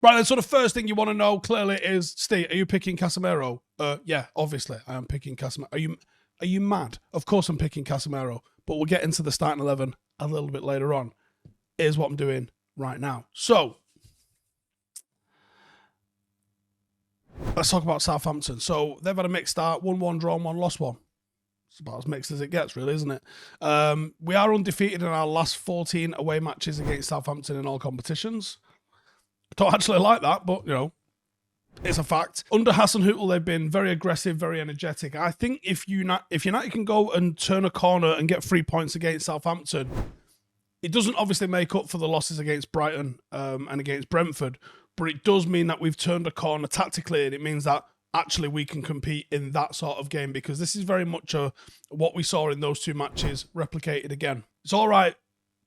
Right, and so the first thing you want to know clearly is, Steve, are you picking Casemiro? Yeah, obviously I am picking Casemiro. Are you mad? Of course I'm picking Casemiro, but we'll get into the starting 11 a little bit later on. Here's what I'm doing right now. So, let's talk about Southampton. So, they've had a mixed start, 1-1, drawn 1, lost 1. It's about as mixed as it gets, really, isn't it? We are undefeated in our last 14 away matches against Southampton in all competitions. I don't actually like that, but, you know, it's a fact. Under Howson, they've been very aggressive, very energetic. I think if United can go and turn a corner and get 3 points against Southampton, it doesn't obviously make up for the losses against Brighton and against Brentford, but it does mean that we've turned a corner tactically, and it means that actually we can compete in that sort of game, because this is very much what we saw in those two matches replicated again. It's all right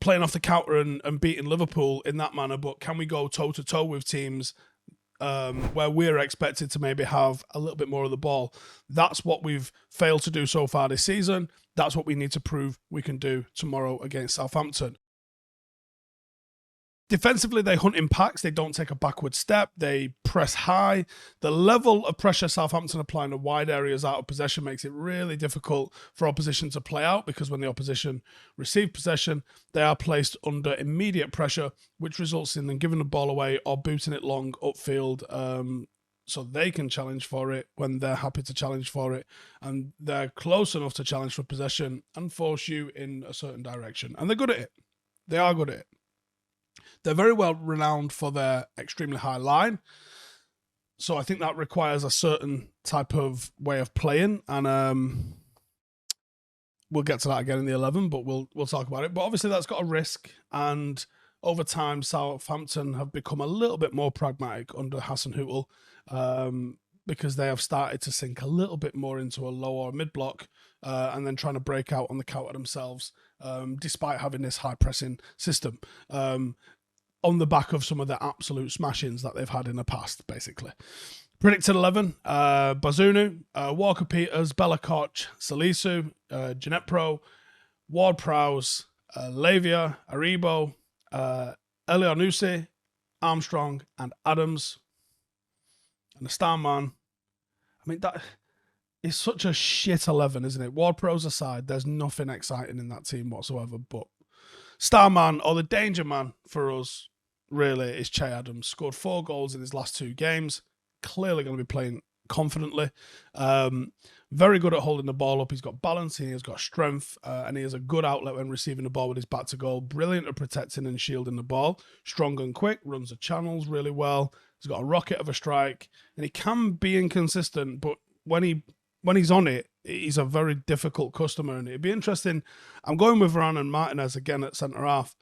playing off the counter and beating Liverpool in that manner, but can we go toe-to-toe with teams where we're expected to maybe have a little bit more of the ball? That's what we've failed to do so far this season. That's what we need to prove we can do tomorrow against Southampton. Defensively, they hunt in packs. They don't take a backward step. They press high. The level of pressure Southampton apply in the wide areas out of possession makes it really difficult for opposition to play out, because when the opposition receive possession, they are placed under immediate pressure, which results in them giving the ball away or booting it long upfield so they can challenge for it when they're happy to challenge for it. And they're close enough to challenge for possession and force you in a certain direction. And they're good at it. They are good at it. They're very well renowned for their extremely high line. So I think that requires a certain type of way of playing. And we'll get to that again in the 11, but we'll talk about it. But obviously that's got a risk. And over time, Southampton have become a little bit more pragmatic under Howson, because they have started to sink a little bit more into a low or mid block and then trying to break out on the counter themselves, despite having this high pressing system. On the back of some of the absolute smashings that they've had in the past, basically. Predicted 11, Bazunu, Walker-Peters, Bella Koch, Salisu, Ginepro, Ward-Prowse, Lavia, Aribo, Elionusi, Armstrong, and Adams. And the star man, I mean, that is such a shit 11, isn't it? Ward-Prowse aside, there's nothing exciting in that team whatsoever, but star man, or the danger man for us, really, is Che Adams. Scored 4 goals in his last 2 games. Clearly going to be playing confidently. Very good at holding the ball up. He's got balance, he has got strength, and he has a good outlet when receiving the ball with his back to goal. Brilliant at protecting and shielding the ball. Strong and quick, runs the channels really well. He's got a rocket of a strike, and he can be inconsistent, but when he's on it, he's a very difficult customer. And it'd be interesting. I'm going with Varane and Martinez again at centre half.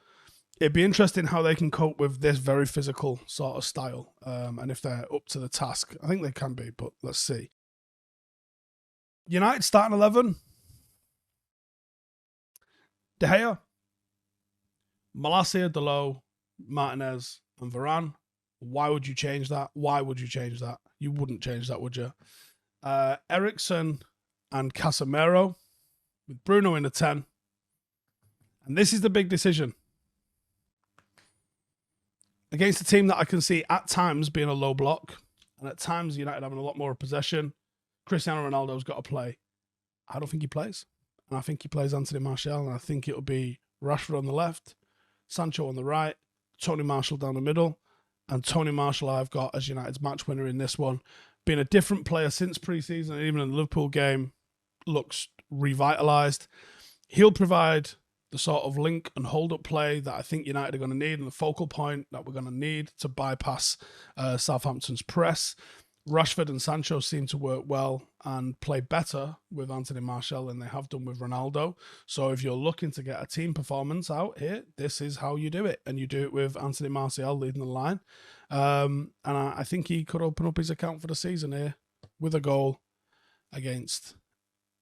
It'd be interesting how they can cope with this very physical sort of style, and if they're up to the task. I think they can be, but let's see. United starting 11. De Gea, Malacia, Dalot, Martinez, and Varane. Why would you change that? Why would you change that? You wouldn't change that, would you? Eriksen and Casemiro, with Bruno in the 10. And this is the big decision. Against a team that I can see at times being a low block, and at times United having a lot more possession, Cristiano Ronaldo's got to play. I don't think he plays. And I think he plays Anthony Martial, and I think it'll be Rashford on the left, Sancho on the right, Tony Martial down the middle, and Tony Martial I've got as United's match winner in this one. Being a different player since pre-season, and even in the Liverpool game, looks revitalised. He'll provide the sort of link and hold-up play that I think United are going to need, and the focal point that we're going to need to bypass Southampton's press. Rashford and Sancho seem to work well and play better with Anthony Martial than they have done with Ronaldo. So if you're looking to get a team performance out here, this is how you do it. And you do it with Anthony Martial leading the line. And I think he could open up his account for the season here with a goal against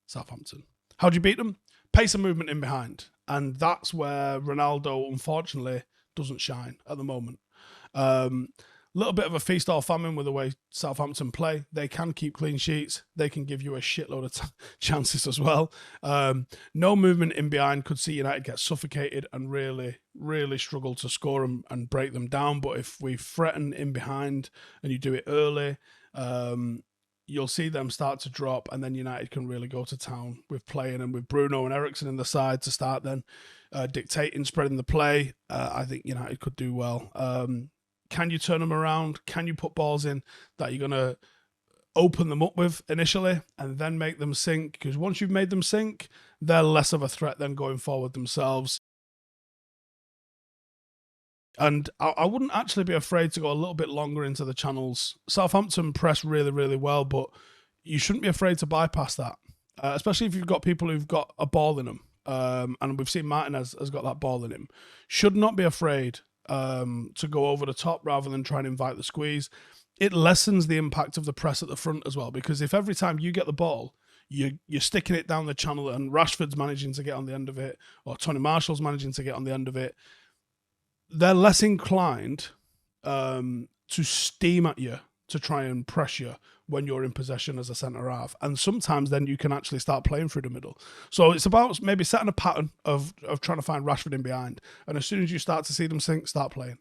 Southampton. How do you beat them? Pace and movement in behind. And that's where Ronaldo, unfortunately, doesn't shine at the moment. little bit of a feast or famine with the way Southampton play. They can keep clean sheets. They can give you a shitload of chances as well. No movement in behind could see United get suffocated and really, really struggle to score and break them down. But if we threaten in behind and you do it early, you'll see them start to drop, and then United can really go to town with playing, and with Bruno and Eriksen in the side to start then dictating, spreading the play. I think United could do well. Can you turn them around? Can you put balls in that you're going to open them up with initially and then make them sink? Because once you've made them sink, they're less of a threat than going forward themselves. And I wouldn't actually be afraid to go a little bit longer into the channels. Southampton press really, really well, but you shouldn't be afraid to bypass that, especially if you've got people who've got a ball in them. And we've seen Martinez has got that ball in him. Should not be afraid to go over the top rather than try and invite the squeeze. It lessens the impact of the press at the front as well, because if every time you get the ball, you're sticking it down the channel and Rashford's managing to get on the end of it, or Tony Marshall's managing to get on the end of it, they're less inclined to steam at you to try and press you when you're in possession as a centre-half. And sometimes then you can actually start playing through the middle. So it's about maybe setting a pattern of trying to find Rashford in behind. And as soon as you start to see them sink, start playing.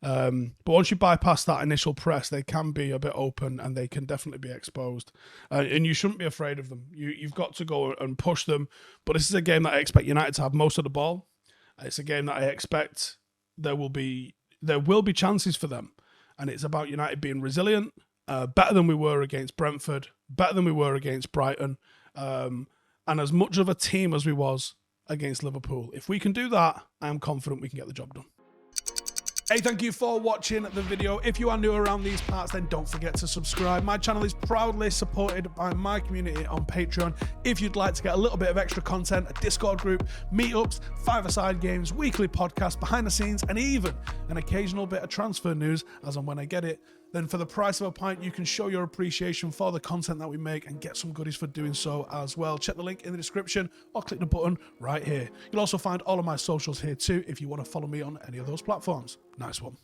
But once you bypass that initial press, they can be a bit open and they can definitely be exposed. And you shouldn't be afraid of them. You've got to go and push them. But this is a game that I expect United to have most of the ball. It's a game that I expect there will be chances for them. And it's about United being resilient, better than we were against Brentford, better than we were against Brighton, and as much of a team as we was against Liverpool. If we can do that, I am confident we can get the job done. Hey, thank you for watching the video. If you are new around these parts, then don't forget to subscribe. My channel is proudly supported by my community on Patreon. If you'd like to get a little bit of extra content, a Discord group, meetups, five-a-side games, weekly podcasts, behind the scenes, and even an occasional bit of transfer news as and when I get it, then for the price of a pint, you can show your appreciation for the content that we make and get some goodies for doing so as well. Check the link in the description or click the button right here. You'll also find all of my socials here too if you want to follow me on any of those platforms. Nice one.